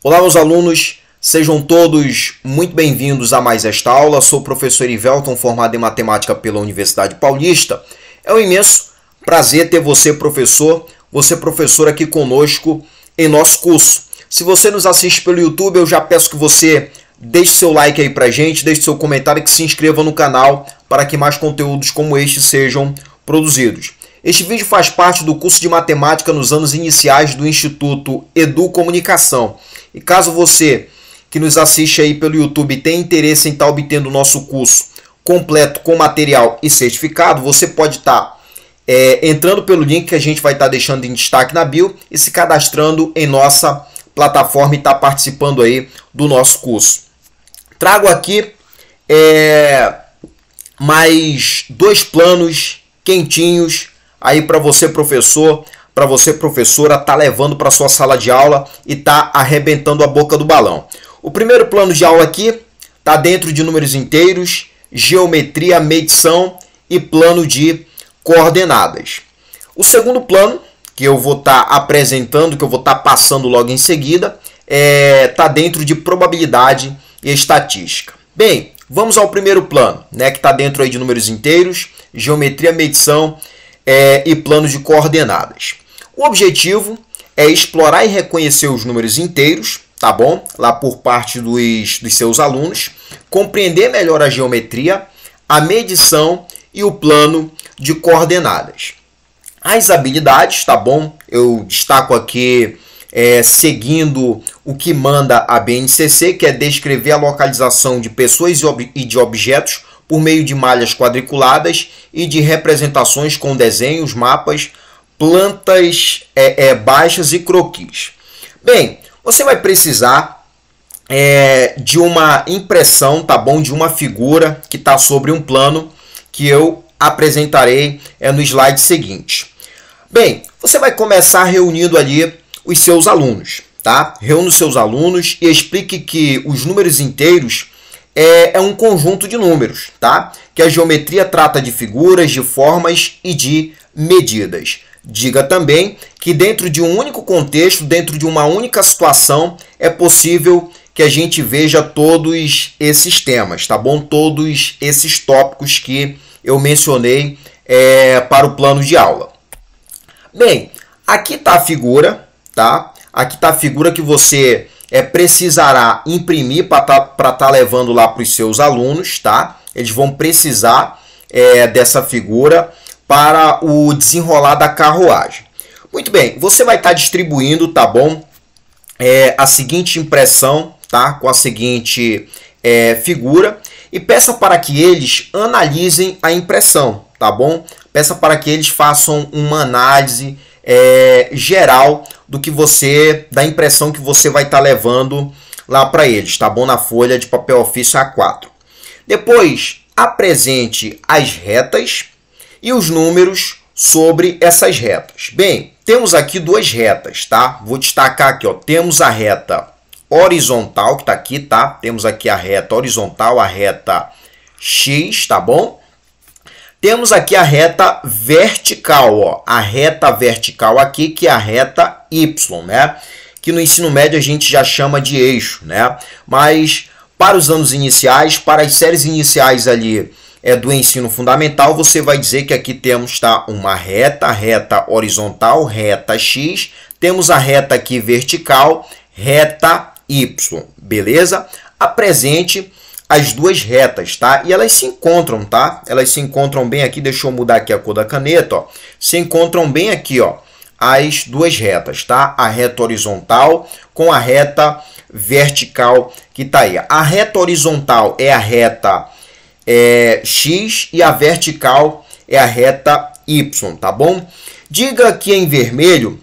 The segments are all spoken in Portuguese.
Olá, meus alunos, sejam todos muito bem-vindos a mais esta aula. Sou o professor Ivelton, formado em Matemática pela Universidade Paulista. É um imenso prazer ter você, professor, aqui conosco em nosso curso. Se você nos assiste pelo YouTube, eu já peço que você deixe seu like aí pra gente, deixe seu comentário e que se inscreva no canal para que mais conteúdos como este sejam produzidos. Este vídeo faz parte do curso de Matemática nos anos iniciais do Instituto Educomunicação. E caso você que nos assiste aí pelo YouTube tenha interesse em estar obtendo o nosso curso completo com material e certificado, você pode estar entrando pelo link que a gente vai estar deixando em destaque na bio e se cadastrando em nossa plataforma e estar participando aí do nosso curso. Trago aqui mais dois planos quentinhos aí para você, professor, para você, professora, tá levando para sua sala de aula e tá arrebentando a boca do balão. O primeiro plano de aula aqui tá dentro de números inteiros, geometria, medição e plano de coordenadas. O segundo plano que eu vou estar apresentando, que eu vou estar passando logo em seguida, tá dentro de probabilidade e estatística. Bem, vamos ao primeiro plano, né, que está dentro aí de números inteiros, geometria, medição e plano de coordenadas. O objetivo é explorar e reconhecer os números inteiros, tá bom? Lá por parte dos seus alunos, compreender melhor a geometria, a medição e o plano de coordenadas. As habilidades, tá bom? Eu destaco aqui seguindo o que manda a BNCC, que é descrever a localização de pessoas e de objetos por meio de malhas quadriculadas e de representações com desenhos, mapas, plantas baixas e croquis. Bem, você vai precisar de uma impressão, tá bom? De uma figura que está sobre um plano que eu apresentarei no slide seguinte. Bem, você vai começar reunindo ali os seus alunos, tá? Reúna os seus alunos e explique que os números inteiros é um conjunto de números, tá? Que a geometria trata de figuras, de formas e de medidas. Diga também que dentro de um único contexto, dentro de uma única situação, é possível que a gente veja todos esses temas, tá bom? Todos esses tópicos que eu mencionei para o plano de aula. Bem, aqui está a figura, tá? Aqui está a figura que você precisará imprimir para estar levando lá para os seus alunos, tá? Eles vão precisar dessa figura para o desenrolar da carruagem. Muito bem, você vai estar distribuindo, tá bom? A seguinte impressão, tá? Com a seguinte figura e peça para que eles analisem a impressão, tá bom? Peça para que eles façam uma análise geral da impressão que você vai estar levando lá para eles, tá bom? Na folha de papel ofício A4. Depois, apresente as retas e os números sobre essas retas. Bem, temos aqui duas retas, tá? Vou destacar aqui, ó. Temos a reta horizontal, que está aqui, tá? Temos aqui a reta horizontal, a reta X, tá bom? Temos aqui a reta vertical, ó. A reta vertical aqui, que é a reta Y, né? Que no ensino médio a gente já chama de eixo, né? Mas para os anos iniciais, para as séries iniciais ali do ensino fundamental, você vai dizer que aqui temos, tá, uma reta horizontal, reta X, temos a reta aqui vertical, reta Y, beleza? Apresente as duas retas, tá? E elas se encontram, tá? Elas se encontram bem aqui, deixa eu mudar aqui a cor da caneta, ó. Se encontram bem aqui, ó, as duas retas, tá? A reta horizontal com a reta vertical que tá aí. A reta horizontal é a reta X e a vertical é a reta Y, tá bom? Diga que em vermelho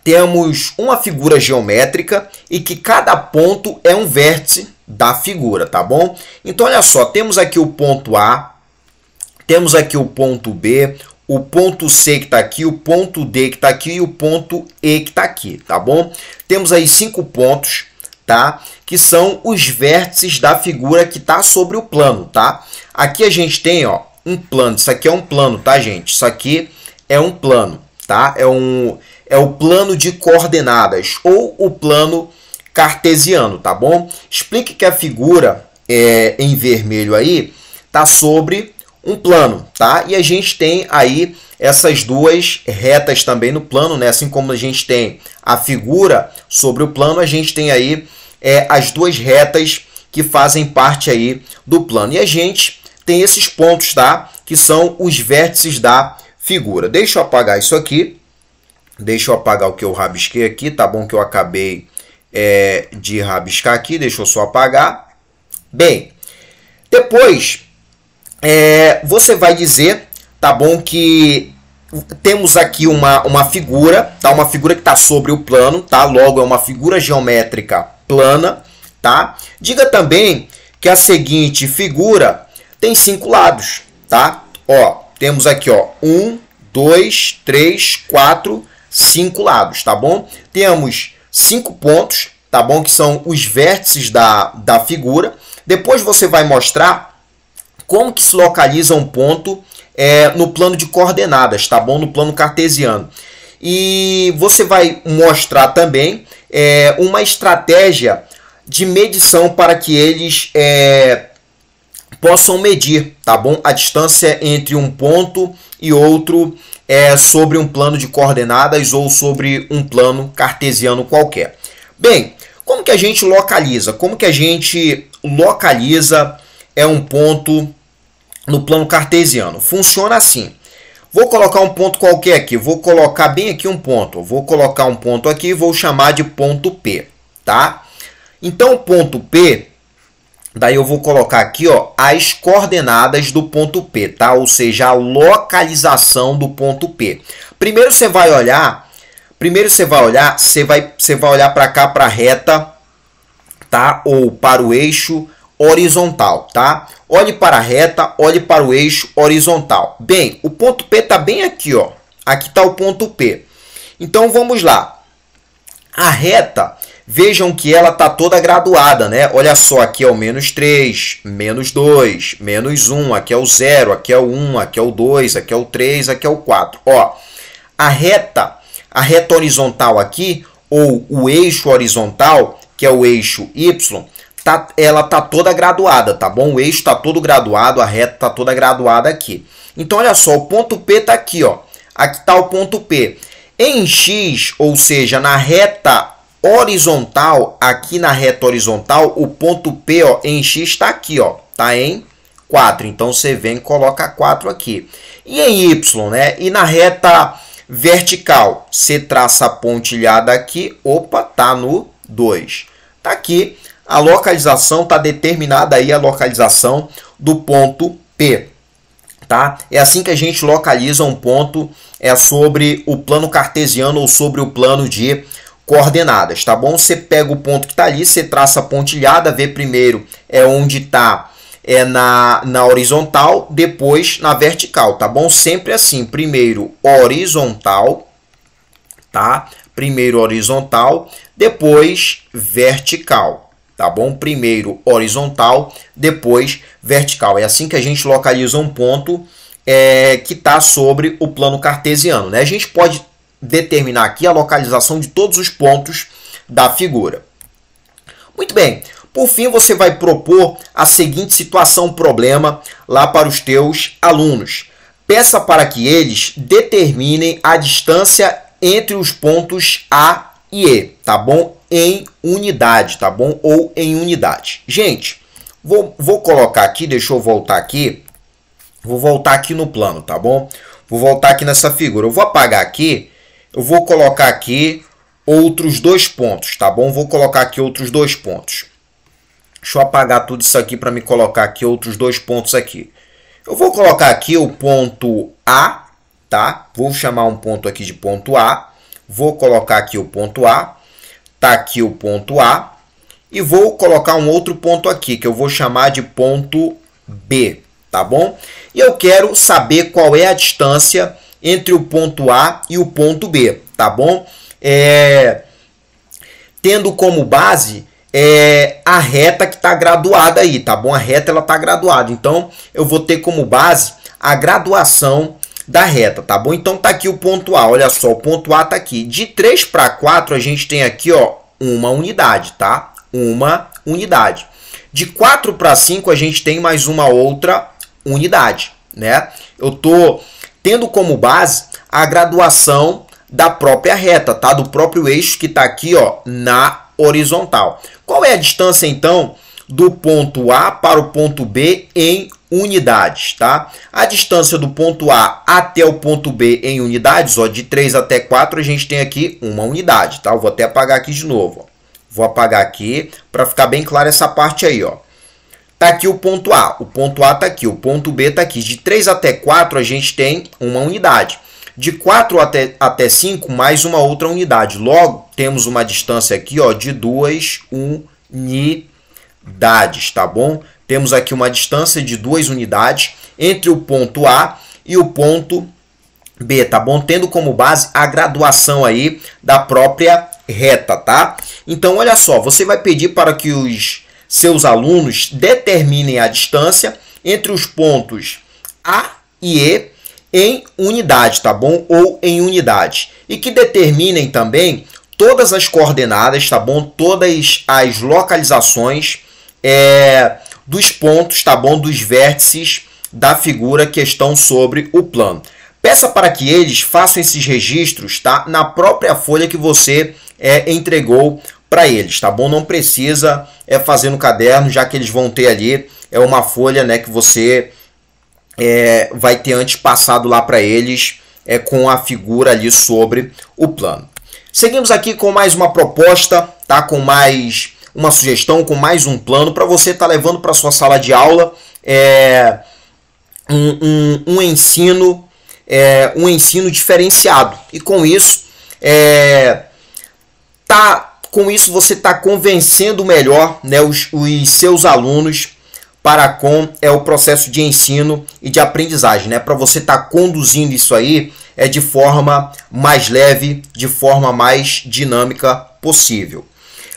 temos uma figura geométrica e que cada ponto é um vértice da figura, tá bom? Então, olha só, temos aqui o ponto A, temos aqui o ponto B, o ponto C que está aqui, o ponto D que está aqui e o ponto E que está aqui, tá bom? Temos aí 5 pontos, tá? Que são os vértices da figura que está sobre o plano, tá? Aqui a gente tem, ó, um plano. Isso aqui é um plano, tá, gente? Isso aqui é um plano, tá? É o plano de coordenadas ou o plano cartesiano, tá bom? Explique que a figura em vermelho aí tá sobre um plano, tá? E a gente tem aí essas duas retas também no plano, né? Assim como a gente tem a figura sobre o plano, a gente tem aí as duas retas que fazem parte aí do plano. E a gente tem esses pontos, tá? Que são os vértices da figura. Deixa eu apagar isso aqui. Deixa eu apagar o que eu rabisquei aqui, tá bom? Que eu acabei de rabiscar aqui. Deixa eu só apagar. Bem, depois você vai dizer, tá bom, que temos aqui uma figura, tá? Uma figura que está sobre o plano, tá? Logo, é uma figura geométrica plana, tá? Diga também que a seguinte figura tem 5 lados, tá? Ó, temos aqui, ó, 1, 2, 3, 4, 5 lados, tá bom? Temos 5 pontos, tá bom? Que são os vértices da figura. Depois você vai mostrar como que se localiza um ponto no plano de coordenadas, tá bom? No plano cartesiano. E você vai mostrar também uma estratégia de medição para que eles possam medir, tá bom? A distância entre um ponto e outro sobre um plano de coordenadas ou sobre um plano cartesiano qualquer. Bem, como que a gente localiza? Como que a gente localiza um ponto no plano cartesiano? Funciona assim. Vou colocar um ponto qualquer aqui. Vou colocar bem aqui um ponto. Vou colocar um ponto aqui e vou chamar de ponto P, tá? Então, o ponto P, daí eu vou colocar aqui, ó, as coordenadas do ponto P, tá? Ou seja, a localização do ponto P. Primeiro você vai olhar, você vai olhar para cá, para a reta, tá? Ou para o eixo horizontal, tá? Olhe para a reta, olhe para o eixo horizontal. Bem, o ponto P está bem aqui, ó. Aqui está o ponto P. Então, vamos lá. A reta, vejam que ela está toda graduada, né? Olha só, aqui é o menos 3, menos 2, menos 1, aqui é o 0, aqui é o 1, aqui é o 2, aqui é o 3, aqui é o 4. Ó, a reta horizontal aqui, ou o eixo horizontal, que é o eixo Y, ela tá toda graduada, tá bom? O eixo está todo graduado, a reta está toda graduada aqui. Então, olha só, o ponto P está aqui, ó. Aqui está o ponto P. Em X, ou seja, na reta horizontal, aqui na reta horizontal, o ponto P, ó, em X está aqui, ó. Tá em 4. Então, você vem e coloca 4 aqui. E em Y, né? E na reta vertical, você traça a pontilhada aqui. Opa, tá no 2. Tá aqui. A localização está determinada aí, a localização do ponto P, tá? É assim que a gente localiza um ponto sobre o plano cartesiano ou sobre o plano de coordenadas, tá bom? Você pega o ponto que está ali, você traça a pontilhada, vê primeiro onde está na horizontal, depois na vertical, tá bom? Sempre assim, primeiro horizontal, tá? Primeiro horizontal, depois vertical. Tá bom? Primeiro horizontal, depois vertical. É assim que a gente localiza um ponto que está sobre o plano cartesiano, né? A gente pode determinar aqui a localização de todos os pontos da figura. Muito bem. Por fim, você vai propor a seguinte situação, problema, lá para os teus alunos. Peça para que eles determinem a distância entre os pontos A e E, tá bom? Em unidade, tá bom? Ou em unidade. Gente, vou colocar aqui, deixa eu voltar aqui. Vou voltar aqui no plano, tá bom? Vou voltar aqui nessa figura. Eu vou apagar aqui, eu vou colocar aqui outros 2 pontos, tá bom? Vou colocar aqui outros 2 pontos. Deixa eu apagar tudo isso aqui para me colocar aqui outros 2 pontos aqui. Eu vou colocar aqui o ponto A, tá? Vou chamar um ponto aqui de ponto A. Vou colocar aqui o ponto A. Tá aqui o ponto A. E vou colocar um outro ponto aqui, que eu vou chamar de ponto B, tá bom? E eu quero saber qual é a distância entre o ponto A e o ponto B, tá bom? Tendo como base a reta que está graduada aí, tá bom? A reta ela está graduada, então eu vou ter como base a graduação da reta, tá bom? Então tá aqui o ponto A, olha só, o ponto A tá aqui. De 3 para 4 a gente tem aqui, ó, uma unidade, tá? Uma unidade. De 4 para 5 a gente tem mais uma outra unidade, né? Eu tô tendo como base a graduação da própria reta, tá? Do próprio eixo que está aqui, ó, na horizontal. Qual é a distância, então, do ponto A para o ponto B em unidades, tá? A distância do ponto A até o ponto B em unidades, ó, de 3 até 4, a gente tem aqui uma unidade, tá? Eu vou até apagar aqui de novo, ó. Vou apagar aqui para ficar bem clara essa parte aí, ó. Tá aqui o ponto A tá aqui, o ponto B tá aqui. De 3 até 4 a gente tem uma unidade. De 4 até 5, mais uma outra unidade. Logo, temos uma distância aqui, ó, de 2 unidades, tá bom? Temos aqui uma distância de 2 unidades entre o ponto A e o ponto B, tá bom? Tendo como base a graduação aí da própria reta, tá? Então, olha só, você vai pedir para que os seus alunos determinem a distância entre os pontos A e E em unidade, tá bom? Ou em unidade. E que determinem também todas as coordenadas, tá bom? Todas as localizações dos pontos, tá bom? Dos vértices da figura que estão sobre o plano. Peça para que eles façam esses registros, tá? Na própria folha que você entregou para eles, tá bom? Não precisa fazer no caderno, já que eles vão ter ali uma folha, né, que você vai ter antes passado lá para eles com a figura ali sobre o plano. Seguimos aqui com mais uma proposta, tá? Com mais uma sugestão, com mais um plano para você estar levando para sua sala de aula um ensino diferenciado. E com isso você está convencendo melhor, né, os seus alunos para com o processo de ensino e de aprendizagem, né? Para você estar conduzindo isso aí de forma mais leve, de forma mais dinâmica possível.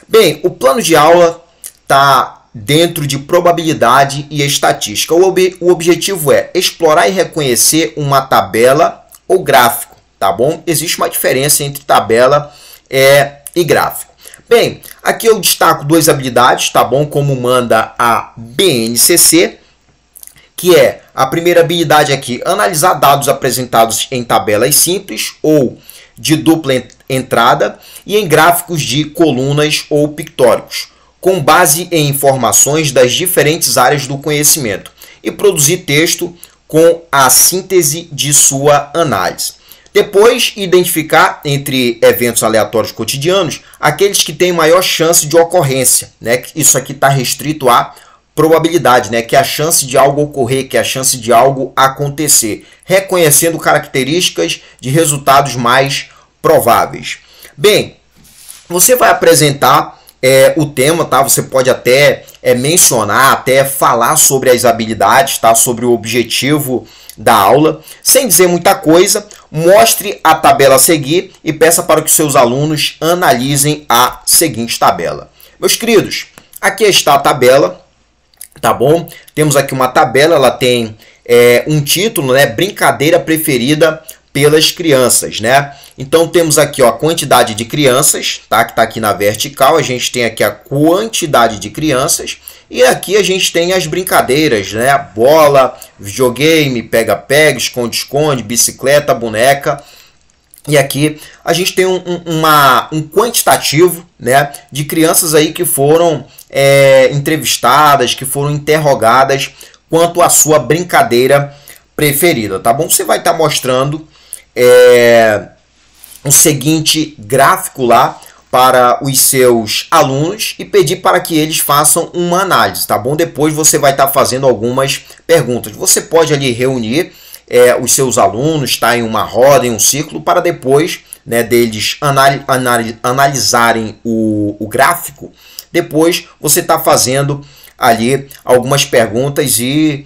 Bem, o plano de aula está dentro de probabilidade e estatística. O objetivo é explorar e reconhecer uma tabela ou gráfico, tá bom? Existe uma diferença entre tabela e gráfico. Bem, aqui eu destaco 2 habilidades, tá bom? Como manda a BNCC, que é a primeira habilidade aqui, analisar dados apresentados em tabelas simples ou de dupla entrada e em gráficos de colunas ou pictóricos, com base em informações das diferentes áreas do conhecimento e produzir texto com a síntese de sua análise. Depois, identificar entre eventos aleatórios cotidianos aqueles que têm maior chance de ocorrência, né? Isso aqui está restrito à probabilidade, né? Que é a chance de algo ocorrer, que é a chance de algo acontecer, reconhecendo características de resultados mais prováveis. Bem, você vai apresentar o tema, tá? Você pode até mencionar, até falar sobre as habilidades, tá? Sobre o objetivo da aula, sem dizer muita coisa. Mostre a tabela a seguir e peça para que seus alunos analisem a seguinte tabela. Meus queridos, aqui está a tabela, tá bom? Temos aqui uma tabela, ela tem um título, né? Brincadeira preferida pelas crianças, né? Então temos aqui, ó, a quantidade de crianças, tá? Que está aqui na vertical. A gente tem aqui a quantidade de crianças e aqui a gente tem as brincadeiras, né? Bola, videogame, pega-pega, esconde-esconde, bicicleta, boneca. E aqui a gente tem um quantitativo, né, de crianças aí que foram entrevistadas, que foram interrogadas quanto à sua brincadeira preferida, tá bom? Você vai estar mostrando o seguinte gráfico lá para os seus alunos e pedir para que eles façam uma análise, tá bom? Depois você vai estar fazendo algumas perguntas. Você pode ali reunir os seus alunos, tá, em uma roda, em um círculo, para depois, né, deles analisarem o gráfico. Depois você está fazendo ali algumas perguntas e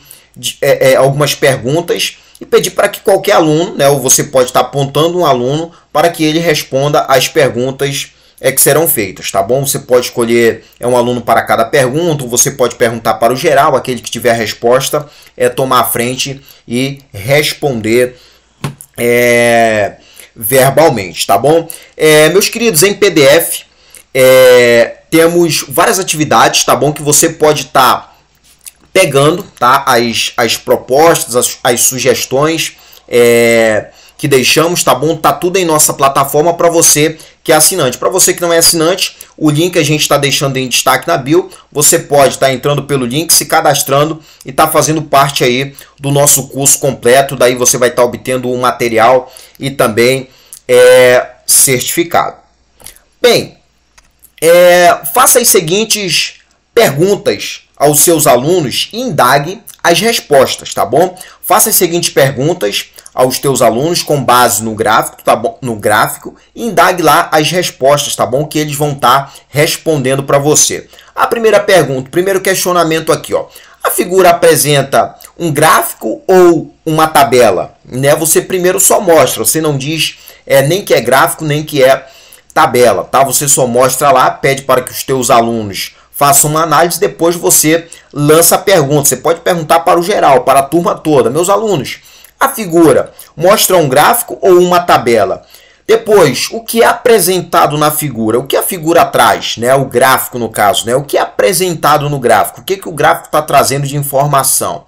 pedir para que qualquer aluno, né, ou você pode estar apontando um aluno para que ele responda as perguntas que serão feitas, tá bom? Você pode escolher um aluno para cada pergunta, ou você pode perguntar para o geral, aquele que tiver a resposta, tomar a frente e responder verbalmente, tá bom? Meus queridos, em PDF, temos várias atividades, tá bom? Que você pode estar pegando, tá? As propostas, as sugestões que deixamos, tá bom? Tá tudo em nossa plataforma para você que é assinante. Para você que não é assinante, o link a gente está deixando em destaque na bio. Você pode estar entrando pelo link, se cadastrando e tá fazendo parte aí do nosso curso completo. Daí você vai estar obtendo um material e também certificado. Bem, faça as seguintes perguntas aos seus alunos e indague as respostas, tá bom? Faça as seguintes perguntas aos teus alunos com base no gráfico, tá bom? No gráfico, e indague lá as respostas, tá bom? Que eles vão estar respondendo para você. A primeira pergunta, o primeiro questionamento aqui, ó. A figura apresenta um gráfico ou uma tabela? Né? Você primeiro só mostra, você não diz nem que é gráfico, nem que é tabela, tá? Você só mostra lá, pede para que os teus alunos façam uma análise, depois você lança a pergunta. Você pode perguntar para o geral, para a turma toda. Meus alunos, a figura mostra um gráfico ou uma tabela? Depois, o que é apresentado na figura? O que a figura traz? Né? O gráfico, no caso. Né? O que é apresentado no gráfico? O que o gráfico está trazendo de informação?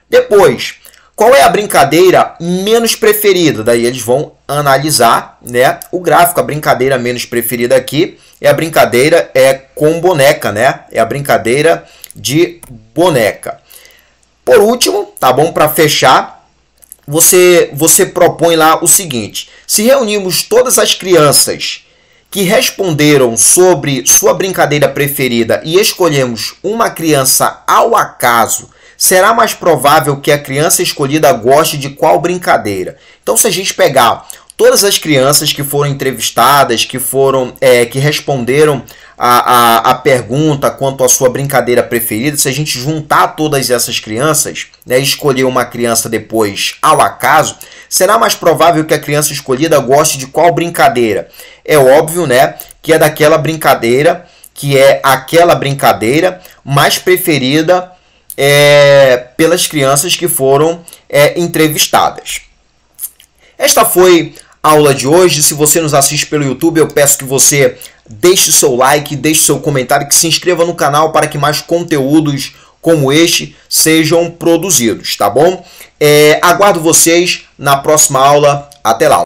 Depois, qual é a brincadeira menos preferida? Daí eles vão analisar, né, o gráfico. A brincadeira menos preferida aqui é a brincadeira com boneca, né? É a brincadeira de boneca. Por último, tá bom? Para fechar, você propõe lá o seguinte: se reunirmos todas as crianças que responderam sobre sua brincadeira preferida e escolhemos uma criança ao acaso, será mais provável que a criança escolhida goste de qual brincadeira? Então, se a gente pegar todas as crianças que foram entrevistadas, que responderam a pergunta quanto à sua brincadeira preferida, se a gente juntar todas essas crianças, né, escolher uma criança depois ao acaso, será mais provável que a criança escolhida goste de qual brincadeira? É óbvio, né, que é daquela brincadeira, que é aquela brincadeira mais preferida pelas crianças que foram entrevistadas. Esta foi a aula de hoje. Se você nos assiste pelo YouTube, eu peço que você deixe seu like, deixe seu comentário, que se inscreva no canal para que mais conteúdos como este sejam produzidos, tá bom? Aguardo vocês na próxima aula. Até lá!